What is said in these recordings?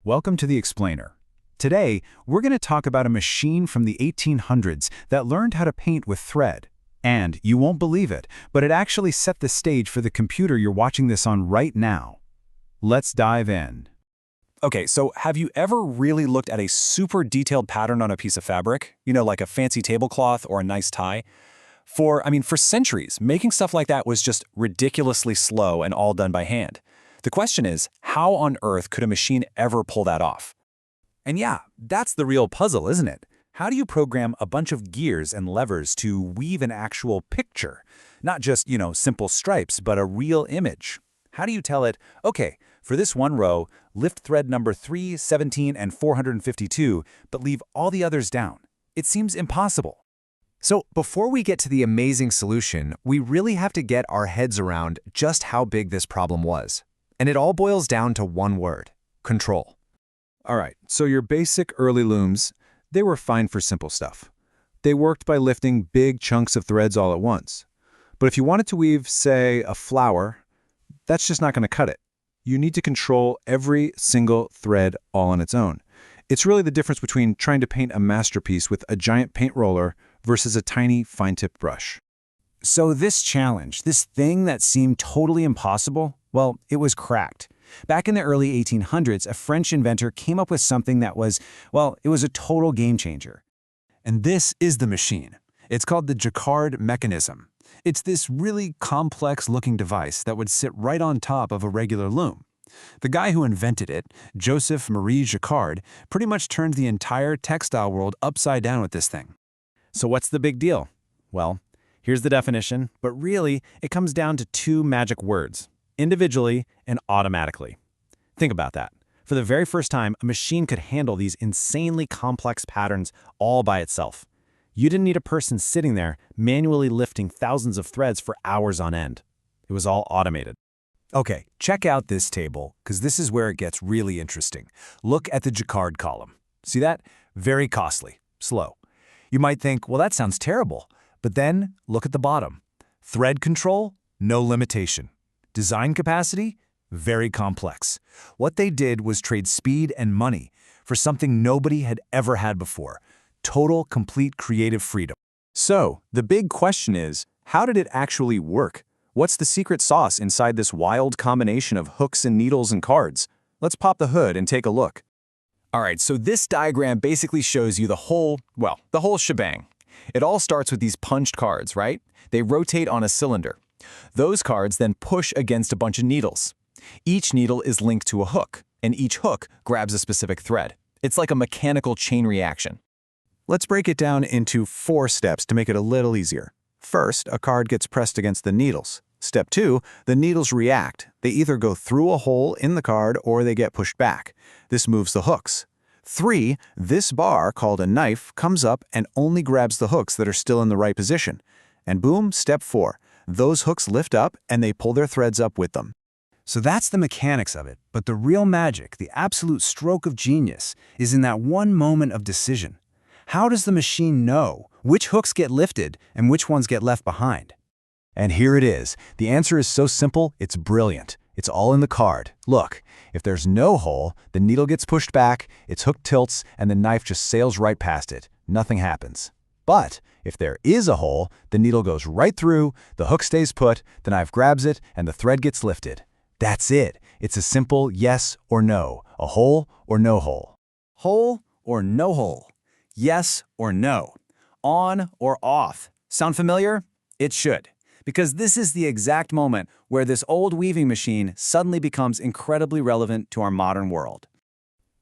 Welcome to the Explainer. Today, we're going to talk about a machine from the 1800s that learned how to paint with thread. And you won't believe it, but it actually set the stage for the computer you're watching this on right now. Let's dive in. Okay, so have you ever really looked at a super detailed pattern on a piece of fabric? You know, like a fancy tablecloth or a nice tie? For centuries, making stuff like that was just ridiculously slow and all done by hand. The question is, how on earth could a machine ever pull that off? And yeah, that's the real puzzle, isn't it? How do you program a bunch of gears and levers to weave an actual picture? Not just, simple stripes, but a real image. How do you tell it, okay, for this one row, lift thread number 3, 17, and 452, but leave all the others down? It seems impossible. So before we get to the amazing solution, we really have to get our heads around just how big this problem was. And it all boils down to one word: control. All right, so your basic early looms, they were fine for simple stuff. They worked by lifting big chunks of threads all at once. But if you wanted to weave, say, a flower, that's just not going to cut it. You need to control every single thread all on its own. It's really the difference between trying to paint a masterpiece with a giant paint roller versus a tiny, fine-tipped brush. So this challenge, this thing that seemed totally impossible, well, it was cracked. Back in the early 1800s, a French inventor came up with something that was, it was a total game changer. And this is the machine. It's called the Jacquard mechanism. It's this really complex-looking device that would sit right on top of a regular loom. The guy who invented it, Joseph Marie Jacquard, pretty much turned the entire textile world upside down with this thing. So what's the big deal? Well, here's the definition, but really, it comes down to two magic words: individually and automatically. Think about that. For the very first time, a machine could handle these insanely complex patterns all by itself. You didn't need a person sitting there manually lifting thousands of threads for hours on end. It was all automated. Okay, check out this table, because this is where it gets really interesting. Look at the Jacquard column. See that? Very costly, slow. You might think, well, that sounds terrible. But then look at the bottom. Thread control, no limitation. Design capacity, very complex. What they did was trade speed and money for something nobody had ever had before: total, complete creative freedom. So, the big question is, how did it actually work? What's the secret sauce inside this wild combination of hooks and needles and cards? Let's pop the hood and take a look. All right, so this diagram basically shows you the whole shebang. It all starts with these punched cards, right? They rotate on a cylinder. Those cards then push against a bunch of needles. Each needle is linked to a hook, and each hook grabs a specific thread. It's like a mechanical chain reaction. Let's break it down into 4 steps to make it a little easier. First, a card gets pressed against the needles. Step 2, the needles react. They either go through a hole in the card or they get pushed back. This moves the hooks. 3, this bar, called a knife, comes up and only grabs the hooks that are still in the right position. And boom, step 4. Those hooks lift up and they pull their threads up with them. So that's the mechanics of it, but the real magic, the absolute stroke of genius, is in that one moment of decision. How does the machine know which hooks get lifted and which ones get left behind? And here it is. The answer is so simple, it's brilliant. It's all in the card. Look, if there's no hole, the needle gets pushed back, its hook tilts, and the knife just sails right past it. Nothing happens. But if there is a hole, the needle goes right through, the hook stays put, the knife grabs it, and the thread gets lifted. That's it. It's a simple yes or no, a hole or no hole. Hole or no hole? Yes or no? On or off? Sound familiar? It should. Because this is the exact moment where this old weaving machine suddenly becomes incredibly relevant to our modern world.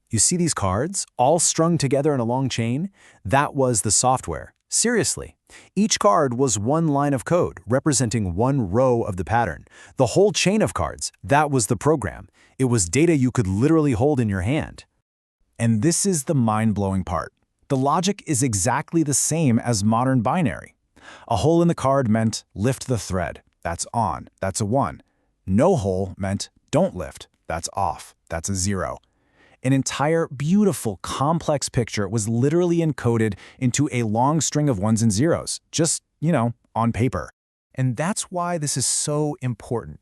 You see these cards, all strung together in a long chain? That was the software. Seriously. Each card was one line of code, representing one row of the pattern. The whole chain of cards, that was the program. It was data you could literally hold in your hand. And this is the mind-blowing part. The logic is exactly the same as modern binary. A hole in the card meant lift the thread. That's on. That's a 1. No hole meant don't lift. That's off. That's a 0. An entire, beautiful, complex picture was literally encoded into a long string of 1s and 0s, just, on paper. And that's why this is so important.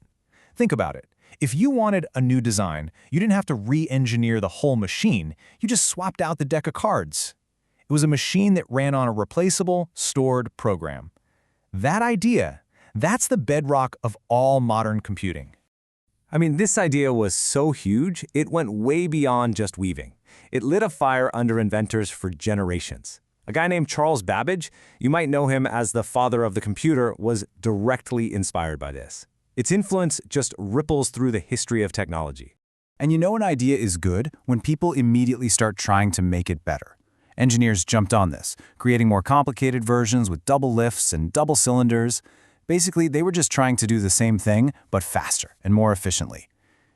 Think about it. If you wanted a new design, you didn't have to re-engineer the whole machine, you just swapped out the deck of cards. It was a machine that ran on a replaceable, stored program. That idea, that's the bedrock of all modern computing. I mean, this idea was so huge, it went way beyond just weaving. It lit a fire under inventors for generations. A guy named Charles Babbage, you might know him as the father of the computer, was directly inspired by this. Its influence just ripples through the history of technology. And you know an idea is good when people immediately start trying to make it better. Engineers jumped on this, creating more complicated versions with double lifts and double cylinders. Basically, they were just trying to do the same thing, but faster and more efficiently.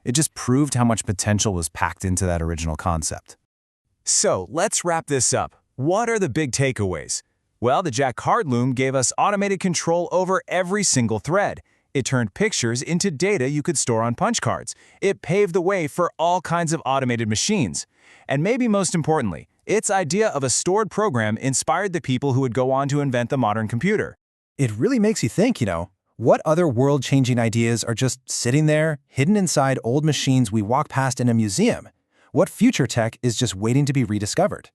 It just proved how much potential was packed into that original concept. So, let's wrap this up. What are the big takeaways? Well, the Jacquard loom gave us automated control over every single thread. It turned pictures into data you could store on punch cards. It paved the way for all kinds of automated machines. And maybe most importantly, its idea of a stored program inspired the people who would go on to invent the modern computer. It really makes you think, what other world-changing ideas are just sitting there, hidden inside old machines we walk past in a museum? What future tech is just waiting to be rediscovered?